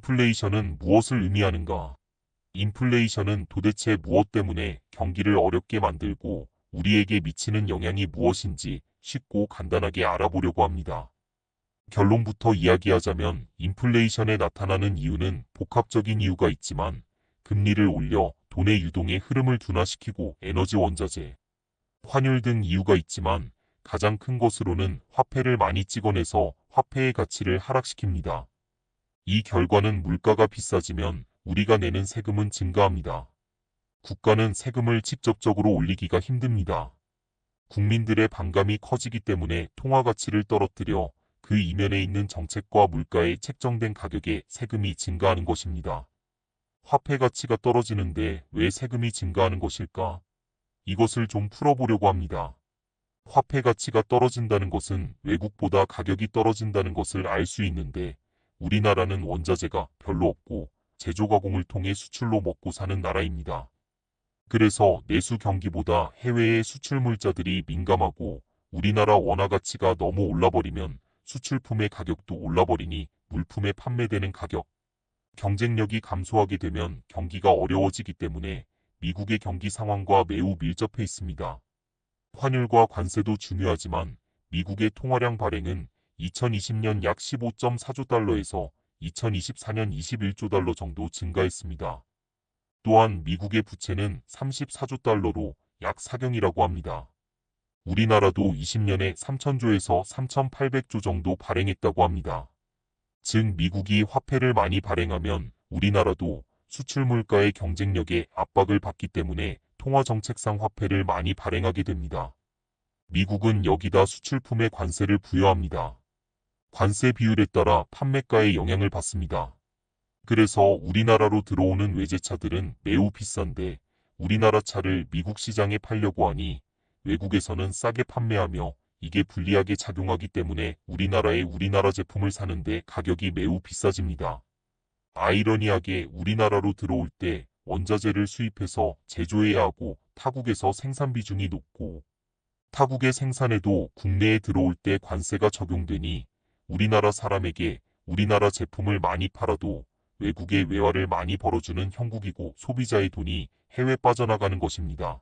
인플레이션은 무엇을 의미하는가? 인플레이션은 도대체 무엇 때문에 경기를 어렵게 만들고 우리에게 미치는 영향이 무엇인지 쉽고 간단하게 알아보려고 합니다. 결론부터 이야기하자면 인플레이션에 나타나는 이유는 복합적인 이유가 있지만 금리를 올려 돈의 유동의 흐름을 둔화시키고 에너지 원자재, 환율 등 이유가 있지만 가장 큰 것으로는 화폐를 많이 찍어내서 화폐의 가치를 하락시킵니다. 이 결과는 물가가 비싸지면 우리가 내는 세금은 증가합니다. 국가는 세금을 직접적으로 올리기가 힘듭니다. 국민들의 반감이 커지기 때문에 통화 가치를 떨어뜨려 그 이면에 있는 정책과 물가에 책정된 가격에 세금이 증가하는 것입니다. 화폐 가치가 떨어지는데 왜 세금이 증가하는 것일까? 이것을 좀 풀어보려고 합니다. 화폐 가치가 떨어진다는 것은 외국보다 가격이 떨어진다는 것을 알 수 있는데 우리나라는 원자재가 별로 없고 제조 가공을 통해 수출로 먹고 사는 나라입니다. 그래서 내수 경기보다 해외의 수출 물자들이 민감하고 우리나라 원화 가치가 너무 올라버리면 수출품의 가격도 올라버리니 물품에 판매되는 가격, 경쟁력이 감소하게 되면 경기가 어려워지기 때문에 미국의 경기 상황과 매우 밀접해 있습니다. 환율과 관세도 중요하지만 미국의 통화량 발행은 2020년 약 15.4조 달러에서 2024년 21조 달러 정도 증가했습니다. 또한 미국의 부채는 34조 달러로 약 4경이라고 합니다. 우리나라도 20년에 3천조에서 3,800조 정도 발행했다고 합니다. 즉 미국이 화폐를 많이 발행하면 우리나라도 수출 물가의 경쟁력에 압박을 받기 때문에 통화정책상 화폐를 많이 발행하게 됩니다. 미국은 여기다 수출품에 관세를 부여합니다. 관세 비율에 따라 판매가에 영향을 받습니다. 그래서 우리나라로 들어오는 외제차들은 매우 비싼데 우리나라 차를 미국 시장에 팔려고 하니 외국에서는 싸게 판매하며 이게 불리하게 작용하기 때문에 우리나라 제품을 사는데 가격이 매우 비싸집니다. 아이러니하게 우리나라로 들어올 때 원자재를 수입해서 제조해야 하고 타국에서 생산 비중이 높고 타국의 생산에도 국내에 들어올 때 관세가 적용되니 우리나라 사람에게 우리나라 제품을 많이 팔아도 외국에 외화를 많이 벌어주는 형국이고 소비자의 돈이 해외 빠져나가는 것입니다.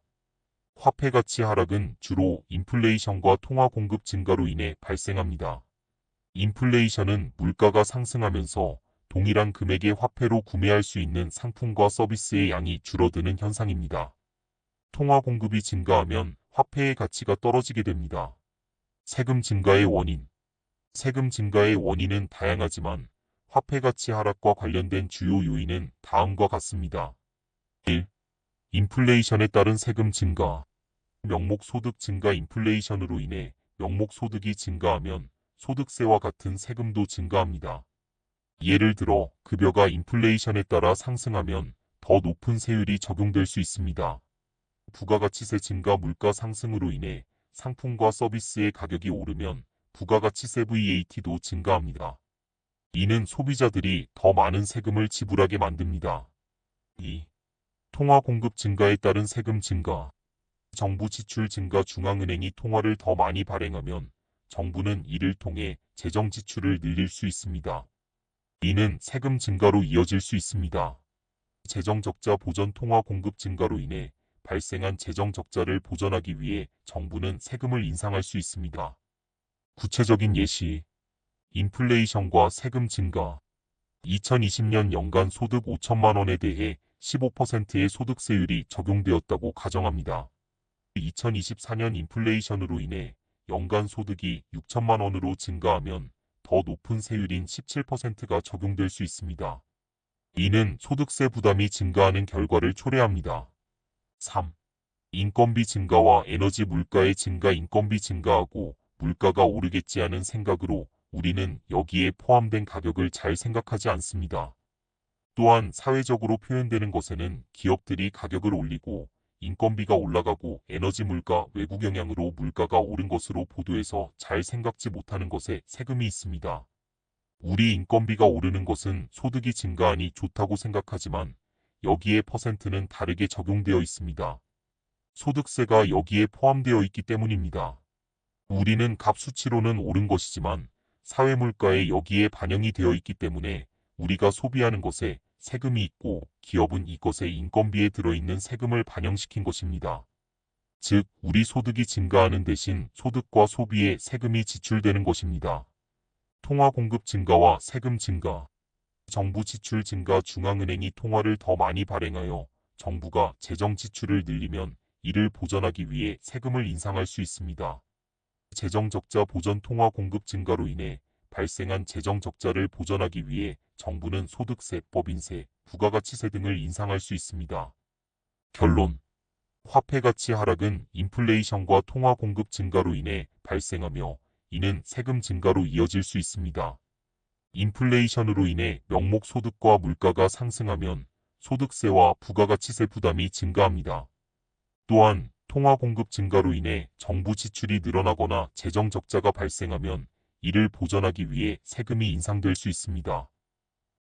화폐 가치 하락은 주로 인플레이션과 통화 공급 증가로 인해 발생합니다. 인플레이션은 물가가 상승하면서 동일한 금액의 화폐로 구매할 수 있는 상품과 서비스의 양이 줄어드는 현상입니다. 통화 공급이 증가하면 화폐의 가치가 떨어지게 됩니다. 세금 증가의 원인. 세금 증가의 원인은 다양하지만 화폐 가치 하락과 관련된 주요 요인은 다음과 같습니다. 1. 인플레이션에 따른 세금 증가. 명목 소득 증가. 인플레이션으로 인해 명목 소득이 증가하면 소득세와 같은 세금도 증가합니다. 예를 들어 급여가 인플레이션에 따라 상승하면 더 높은 세율이 적용될 수 있습니다. 부가가치세 증가. 물가 상승으로 인해 상품과 서비스의 가격이 오르면 부가가치세 VAT도 증가합니다. 이는 소비자들이 더 많은 세금을 지불하게 만듭니다. 2. 통화 공급 증가에 따른 세금 증가. 정부 지출 증가. 중앙은행이 통화를 더 많이 발행하면 정부는 이를 통해 재정 지출을 늘릴 수 있습니다. 이는 세금 증가로 이어질 수 있습니다. 재정 적자 보전. 통화 공급 증가로 인해 발생한 재정 적자를 보전하기 위해 정부는 세금을 인상할 수 있습니다. 구체적인 예시. 인플레이션과 세금 증가. 2020년 연간 소득 5천만 원에 대해 15%의 소득세율이 적용되었다고 가정합니다. 2024년 인플레이션으로 인해 연간 소득이 6천만 원으로 증가하면 더 높은 세율인 17%가 적용될 수 있습니다. 이는 소득세 부담이 증가하는 결과를 초래합니다. 3. 인건비 증가와 에너지 물가의 증가. 인건비 증가하고 물가가 오르겠지 하는 생각으로 우리는 여기에 포함된 가격을 잘 생각하지 않습니다. 또한 사회적으로 표현되는 것에는 기업들이 가격을 올리고 인건비가 올라가고 에너지 물가, 외국 영향으로 물가가 오른 것으로 보도해서 잘 생각지 못하는 것에 세금이 있습니다. 우리 인건비가 오르는 것은 소득이 증가하니 좋다고 생각하지만 여기에 퍼센트는 다르게 적용되어 있습니다. 소득세가 여기에 포함되어 있기 때문입니다. 우리는 값 수치로는 오른 것이지만 사회 물가에 여기에 반영이 되어 있기 때문에 우리가 소비하는 것에 세금이 있고 기업은 이것에 인건비에 들어있는 세금을 반영시킨 것입니다. 즉, 우리 소득이 증가하는 대신 소득과 소비에 세금이 지출되는 것입니다. 통화 공급 증가와 세금 증가. 정부 지출 증가. 중앙은행이 통화를 더 많이 발행하여 정부가 재정 지출을 늘리면 이를 보전하기 위해 세금을 인상할 수 있습니다. 재정 적자 보전. 통화 공급 증가로 인해 발생한 재정 적자를 보전하기 위해 정부는 소득세, 법인세, 부가가치세 등을 인상할 수 있습니다. 결론. 화폐 가치 하락은 인플레이션과 통화 공급 증가로 인해 발생하며 이는 세금 증가로 이어질 수 있습니다. 인플레이션으로 인해 명목 소득과 물가가 상승하면 소득세와 부가가치세 부담이 증가합니다. 또한 통화 공급 증가로 인해 정부 지출이 늘어나거나 재정 적자가 발생하면 이를 보전하기 위해 세금이 인상될 수 있습니다.